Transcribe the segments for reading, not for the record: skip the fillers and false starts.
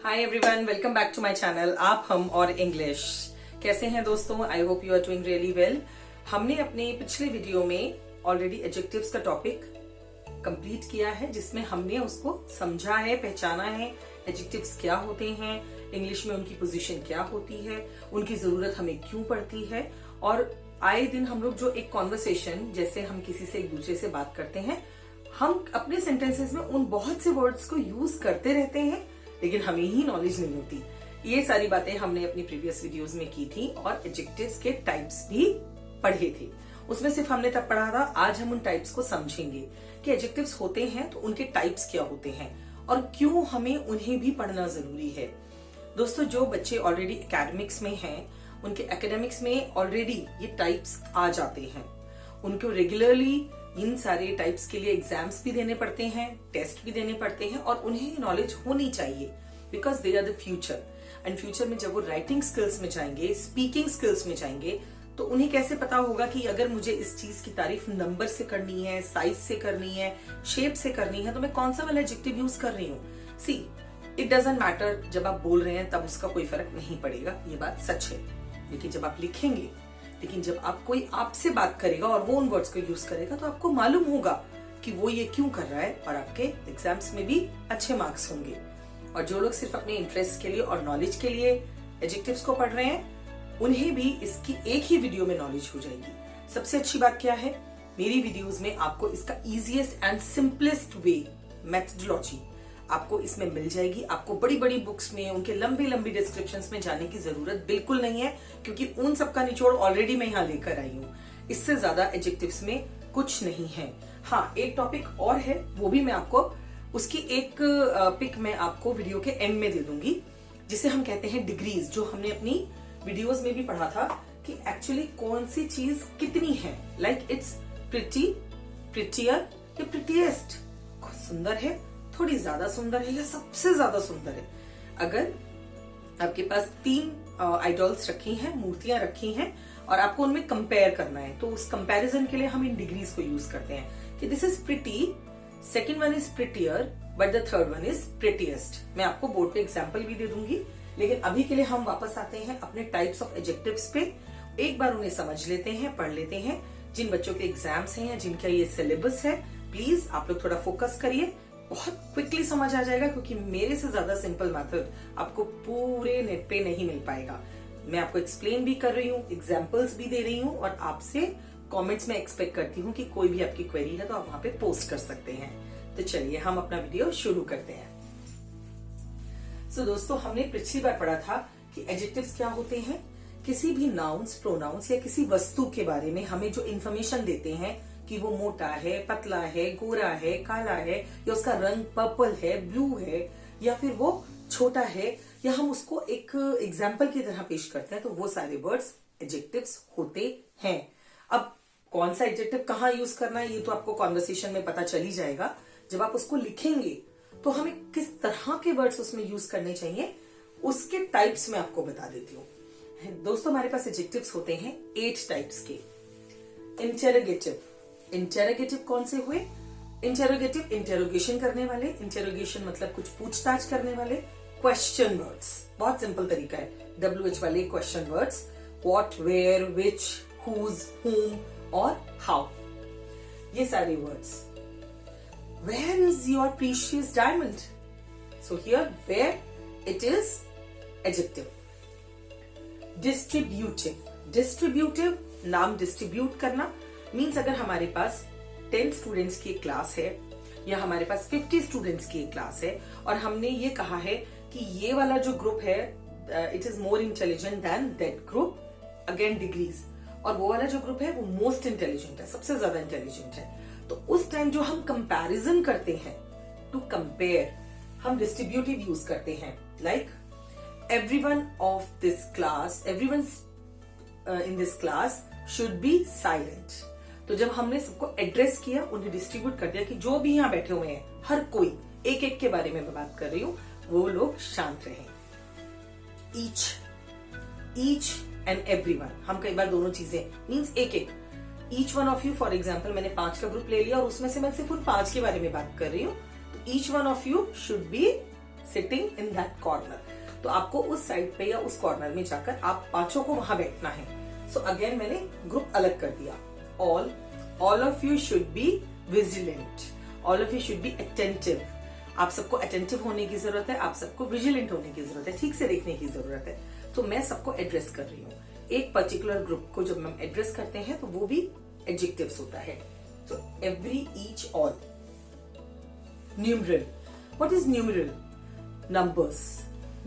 Hi everyone, welcome back to my channel आप हम और इंग्लिश। कैसे हैं दोस्तों? I hope you are doing really well. हमने अपने पिछले वीडियो में ऑलरेडी एडजेक्टिव्स का टॉपिक कंप्लीट किया है, जिसमें हमने उसको समझा है, पहचाना है एडजेक्टिव्स क्या होते हैं, इंग्लिश में उनकी पोजीशन क्या होती है, उनकी जरूरत हमें क्यों पड़ती है। और आए दिन हम लोग जो एक कॉन्वर्सेशन, जैसे हम किसी से एक दूसरे से बात करते हैं, हम अपने सेंटेंसेस में उन बहुत से वर्ड्स को यूज करते रहते हैं, लेकिन हमें ही नॉलेज नहीं होती। ये सारी बातें हमने अपनी प्रीवियस वीडियोस में की थी और एडजेक्टिव्स के टाइप्स भी पढ़े थे। उसमें सिर्फ हमने तब पढ़ा था। आज हम उन टाइप्स को समझेंगे कि एडजेक्टिव्स होते हैं तो उनके टाइप्स क्या होते हैं और क्यों हमें उन्हें भी पढ़ना जरूरी है। दोस्तों, जो बच्चे ऑलरेडी एकेडमिक्स में हैं, उनके एकेडमिक्स में ऑलरेडी ये टाइप्स आ जाते हैं। उनको रेगुलरली इन सारे टाइप्स के लिए एग्जाम्स भी देने पड़ते हैं, टेस्ट भी देने पड़ते हैं और उन्हें नॉलेज होनी चाहिए, because they are the future. And future में जब वो राइटिंग स्किल्स में जाएंगे, स्पीकिंग स्किल्स में जाएंगे, तो उन्हें कैसे पता होगा कि अगर मुझे इस चीज की तारीफ नंबर से करनी है, साइज से करनी है, शेप से करनी है, तो मैं कौन सा वाला एडजेक्टिव यूज कर रही हूँ। सी, इट डजंट मैटर, जब आप बोल रहे हैं तब उसका कोई फर्क नहीं पड़ेगा, ये बात सच है। लेकिन जब आप लिखेंगे, लेकिन जब आप कोई आपसे बात करेगा और वो उन वर्ड्स को यूज करेगा, तो आपको मालूम होगा कि वो ये क्यों कर रहा है और आपके एग्जाम्स में भी अच्छे मार्क्स होंगे। और जो लोग सिर्फ अपने इंटरेस्ट के लिए और नॉलेज के लिए एडजेक्टिव्स को पढ़ रहे हैं, उन्हें भी इसकी एक ही वीडियो में नॉलेज हो जाएगी। सबसे अच्छी बात क्या है, मेरी वीडियोस में आपको इसका easiest and simplest way, methodology आपको इसमें मिल जाएगी। आपको बड़ी बड़ी बुक्स में उनके लंबी लंबी डिस्क्रिप्शंस में जाने की जरूरत बिल्कुल नहीं है, क्योंकि उन सबका निचोड़ ऑलरेडी मैं यहाँ लेकर आई हूँ। इससे ज्यादा एडजेक्टिव्स में कुछ नहीं है। हाँ, एक टॉपिक और है, वो भी मैं आपको उसकी एक पिक मैं आपको वीडियो के एंड में दे दूंगी, जिसे हम कहते हैं डिग्रीज, जो हमने अपनी वीडियोज में भी पढ़ा था कि एक्चुअली कौन सी चीज कितनी है। लाइक इट्स प्रिटी, प्रिटियर या प्रिटीएस्ट, सुंदर है, थोड़ी ज्यादा सुंदर है या सबसे ज्यादा सुंदर है। अगर आपके पास 3 आइडॉल्स रखी हैं, मूर्तियां रखी हैं, और आपको उनमें कंपेयर करना है, तो उस कंपैरिजन के लिए हम इन डिग्रीज को यूज करते हैं कि this is pretty, second one is prettier, but the third one is prettiest. मैं आपको बोर्ड पे एग्जाम्पल भी दे दूंगी, लेकिन अभी के लिए हम वापस आते हैं अपने टाइप्स ऑफ एडजेक्टिव्स पे। एक बार उन्हें समझ लेते हैं, पढ़ लेते हैं। जिन बच्चों के एग्जाम्स हैं या जिनका ये सिलेबस है, प्लीज आप लोग थोड़ा फोकस करिए, बहुत क्विकली समझ आ जाएगा, क्योंकि मेरे से ज्यादा सिंपल मेथड आपको पूरे नेट पे नहीं मिल पाएगा। मैं आपको एक्सप्लेन भी कर रही हूँ, एग्जाम्पल्स भी दे रही हूँ, और आपसे कमेंट्स में एक्सपेक्ट करती हूँ कि कोई भी आपकी क्वेरी है तो आप वहां पे पोस्ट कर सकते हैं। तो चलिए हम अपना वीडियो शुरू करते हैं। सो दोस्तों, हमने पिछली बार पढ़ा था कि एडजेक्टिव्स क्या होते हैं। किसी भी नाउन्स, प्रोनाउंस या किसी वस्तु के बारे में हमें जो इन्फॉर्मेशन देते हैं कि वो मोटा है, पतला है, गोरा है, काला है, या उसका रंग पर्पल है, ब्लू है, या फिर वो छोटा है, या हम उसको एक एग्जाम्पल की तरह पेश करते हैं, तो वो सारे वर्ड्स एडजेक्टिव्स होते हैं। अब कौन सा एडजेक्टिव कहाँ यूज करना है, ये तो आपको कॉन्वर्सेशन में पता चल ही जाएगा। जब आप उसको लिखेंगे तो हमें किस तरह के वर्ड्स उसमें यूज करने चाहिए, उसके टाइप्स में आपको बता देती हूँ। दोस्तों, हमारे पास एडजेक्टिव्स होते हैं 8 टाइप्स के। इंटेरोगेटिव, इंटेरोगेटिव कौन से हुए? इंटेरोगेटिव, इंटेरोगेशन करने वाले, इंटेरोगेशन मतलब कुछ पूछताछ करने वाले। क्वेश्चन वर्ड्स, बहुत सिंपल तरीका है, WH वाले question words, what, where, which, whose, whom और हाउ, ये सारे words. Where is your precious diamond? So here, where, it is adjective. Distributive, distributive नाम डिस्ट्रीब्यूट करना मीन्स अगर हमारे पास 10 स्टूडेंट्स की एक क्लास है या हमारे पास 50 स्टूडेंट्स की एक क्लास है, और हमने ये कहा है कि ये वाला जो ग्रुप है it is more intelligent then that group, again degrees, और वो वाला जो ग्रुप है वो मोस्ट इंटेलिजेंट है, सबसे ज्यादा इंटेलिजेंट है। तो उस टाइम जो हम कंपैरिजन करते हैं, टू कंपेयर, हम डिस्ट्रीब्यूटिव यूज करते हैं। Like everyone of this class, everyone in this class should be silent. तो जब हमने सबको एड्रेस किया, उन्हें डिस्ट्रीब्यूट कर दिया कि जो भी यहाँ बैठे हुए हैं, हर कोई, एक एक के बारे में मैं बात कर रही हूँ, वो लोग शांत रहें। ईच एंड एवरीवन, हम कई बार दोनों चीजें मीन्स एक एक, each one of you, for example मैंने 5 का ग्रुप ले लिया और उसमें से मैं सिर्फ उन 5 के बारे में बात कर रही हूँ, तो each one of you should be sitting in that corner. तो आपको उस साइड पे या उस कॉर्नर में जाकर आप पांचों को वहां बैठना है। सो अगेन मैंने ग्रुप अलग कर दिया। All of you should be vigilant, all of you should be attentive. आप सबको अटेंटिव होने की जरूरत है, आप सबको विजिलेंट होने की जरूरत है, ठीक से देखने की जरूरत है। तो मैं सबको एड्रेस कर रही हूँ। एक पर्टिकुलर ग्रुप को जब हम एड्रेस करते हैं तो वो भी एडजेक्टिव्स होता है। तो every, each, all. Numeral, what is numeral? Numbers.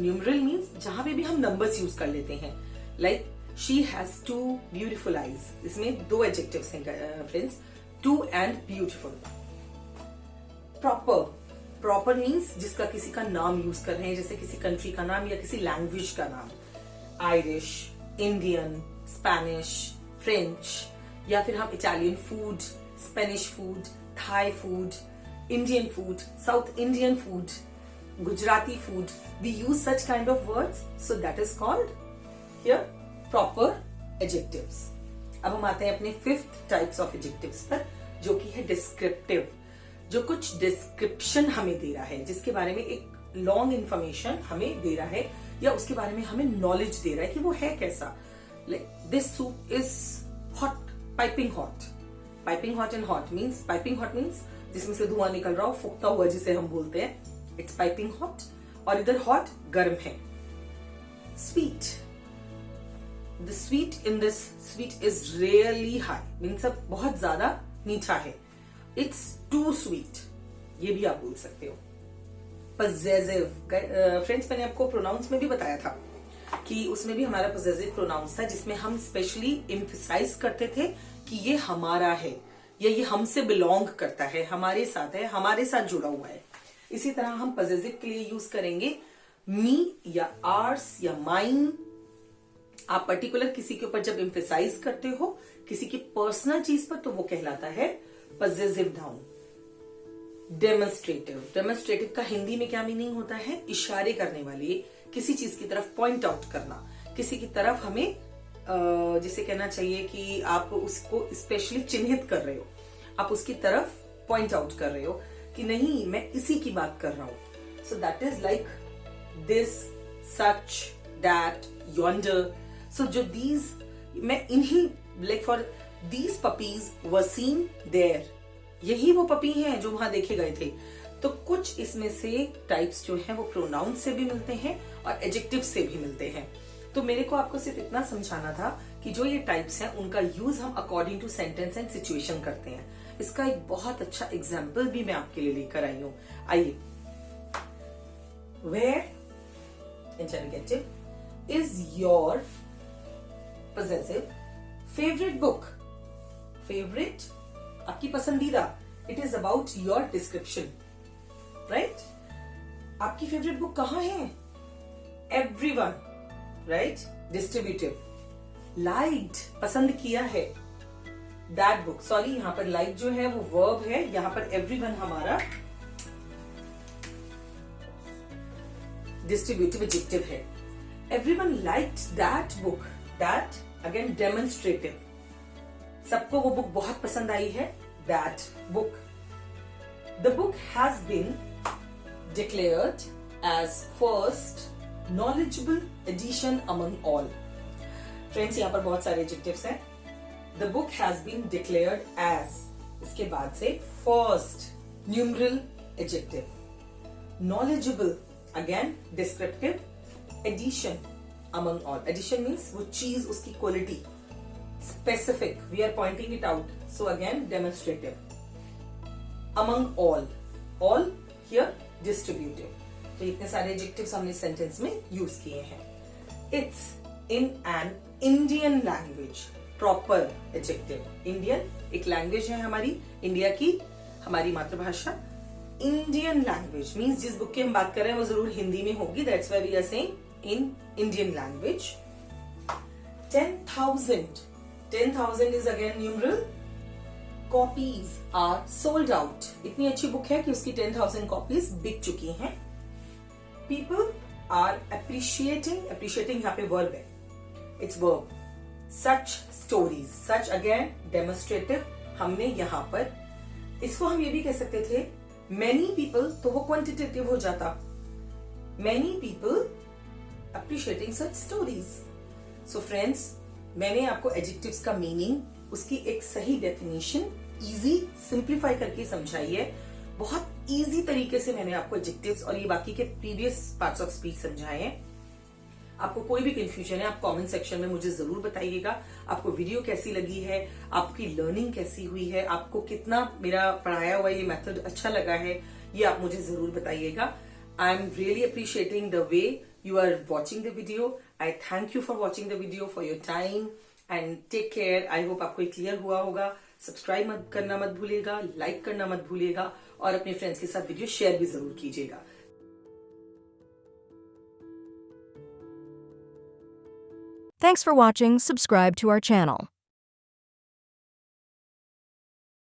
Numeral means जहां पे भी हम नंबर्स यूज कर लेते हैं, like she has 2 beautiful eyes. इसमें 2 एडजेक्टिव्स हैं friends, 2 and beautiful. Proper, proper means जिसका किसी का नाम यूज कर रहे हैं, जैसे किसी कंट्री का नाम या किसी लैंग्वेज का नाम। आयरिश, इंडियन, स्पेनिश, फ्रेंच, या फिर हम Italian food, Spanish food, Thai food, Indian food, South Indian food, Gujarati food. We use such kind of words, so that is called here proper adjectives. अब हम आते हैं अपने 5th टाइप्स ऑफ एडजेक्टिव्स पर, जो कि है डिस्क्रिप्टिव, जो कुछ डिस्क्रिप्शन हमें दे रहा है, जिसके बारे में एक लॉन्ग इंफॉर्मेशन हमें दे रहा है या उसके बारे में हमें नॉलेज दे रहा है कि वो है कैसा। This soup is hot, piping hot. Piping hot and hot means, piping hot means जिसमें से धुआं निकल रहा हो, फूकता हुआ जिसे हम बोलते हैं, इट्स पाइपिंग हॉट। और इधर हॉट गर्म है। Sweet, the sweet in this, sweet is really high means अब बहुत ज्यादा मीठा है, इट्स टू स्वीट, ये भी आप बोल सकते हो। पजेसिव, फ्रेंड्स मैंने आपको प्रोनाउंस में भी बताया था कि उसमें भी हमारा पजेसिव प्रोनाउंस था, जिसमें हम स्पेशली एम्फसाइज करते थे कि ये हमारा है या ये हमसे बिलोंग करता है, हमारे साथ है, हमारे साथ जुड़ा हुआ है। इसी तरह हम पजेसिव के लिए यूज करेंगे मी या आर्स या माइन। आप पर्टिकुलर किसी के ऊपर जब एम्फसाइज करते हो, किसी की पर्सनल चीज पर, तो वो कहलाता है पजेसिव नाउन। डेमोन्स्ट्रेटिव, डेमोन्स्ट्रेटिव का हिंदी में क्या मीनिंग होता है? इशारे करने वाले, किसी चीज की तरफ पॉइंट आउट करना, किसी की तरफ हमें जिसे कहना चाहिए कि आप उसको स्पेशली चिन्हित कर रहे हो, आप उसकी तरफ पॉइंट आउट कर रहे हो कि नहीं मैं इसी की बात कर रहा हूं। So that is like this, such, that, yonder. So जो दीज, मैं इन्हीं, like for these puppies were seen there, यही वो पपी हैं जो वहां देखे गए थे। तो कुछ इसमें से टाइप्स जो हैं वो प्रोनाउन से भी मिलते हैं और एडजेक्टिव से भी मिलते हैं। तो मेरे को आपको सिर्फ इतना समझाना था कि जो ये टाइप्स हैं उनका यूज हम according to sentence and situation करते हैं। इसका एक बहुत अच्छा एग्जाम्पल भी मैं आपके लिए लेकर आई हूं। आइए, where interrogative is your possessive favourite book. Favourite आपकी पसंदीदा, it is about your description, right? आपकी फेवरेट बुक कहां है? Everyone, right? डिस्ट्रीब्यूटिव। लाइक्ड, पसंद किया है, दैट बुक। सॉरी, यहां पर लाइक जो है वो वर्ब है, यहां पर एवरीवन हमारा डिस्ट्रीब्यूटिव एडजेक्टिव है। Everyone liked that book, that again demonstrative, सबको वो बुक बहुत पसंद आई है, that book. The book has been declared as first knowledgeable edition among all. Friends, यहां पर बहुत सारे एडजेक्टिव्स हैं। The book has been declared as, इसके बाद से first, numeral adjective, knowledgeable again descriptive, edition among all. Edition means वो चीज, उसकी quality. Specific, we are pointing it out, so again demonstrative. Among all, all here distributive. तो इतने सारे adjectives हमने sentence में use किए हैं। It's in an Indian language, proper adjective. Indian एक language है हमारी, इंडिया की, हमारी मातृभाषा। Indian language means जिस बुक की हम बात कर रहे हैं वो जरूर हिंदी में होगी, that's why we are saying in Indian language. 10,000. 10,000 is again numeral. Copies are sold out. इतनी अच्छी बुक है कि उसकी 10,000 कॉपीज बिक चुकी हैं। People are appreciating. Appreciating यहाँ पे verb है. It's verb. Such stories. Such again demonstrative. हमने यहाँ पर इसको हम ये भी कह सकते थे many people, तो वो quantitative हो जाता। many people appreciating such stories. So friends, मैंने आपको एडजेक्टिव्स का मीनिंग, उसकी एक सही डेफिनेशन इजी सिंप्लीफाई करके समझाई है। बहुत इजी तरीके से मैंने आपको एडजेक्टिव्स और ये बाकी के प्रीवियस पार्ट्स ऑफ स्पीच समझाए हैं। आपको कोई भी कंफ्यूजन है, आप कमेंट सेक्शन में मुझे जरूर बताइएगा। आपको वीडियो कैसी लगी है, आपकी लर्निंग कैसी हुई है, आपको कितना मेरा पढ़ाया हुआ ये मेथड अच्छा लगा है, ये आप मुझे जरूर बताइएगा। I am really appreciating the way you are watching the video. I thank you for watching the video, for your time, and take care. I hope आपको ये क्लियर हुआ होगा। सब्सक्राइब मत करना मत भूलिएगा, लाइक करना मत भूलिएगा और अपने फ्रेंड्स के साथ वीडियो शेयर भी जरूर कीजिएगा। Thanks for watching. Subscribe to our channel.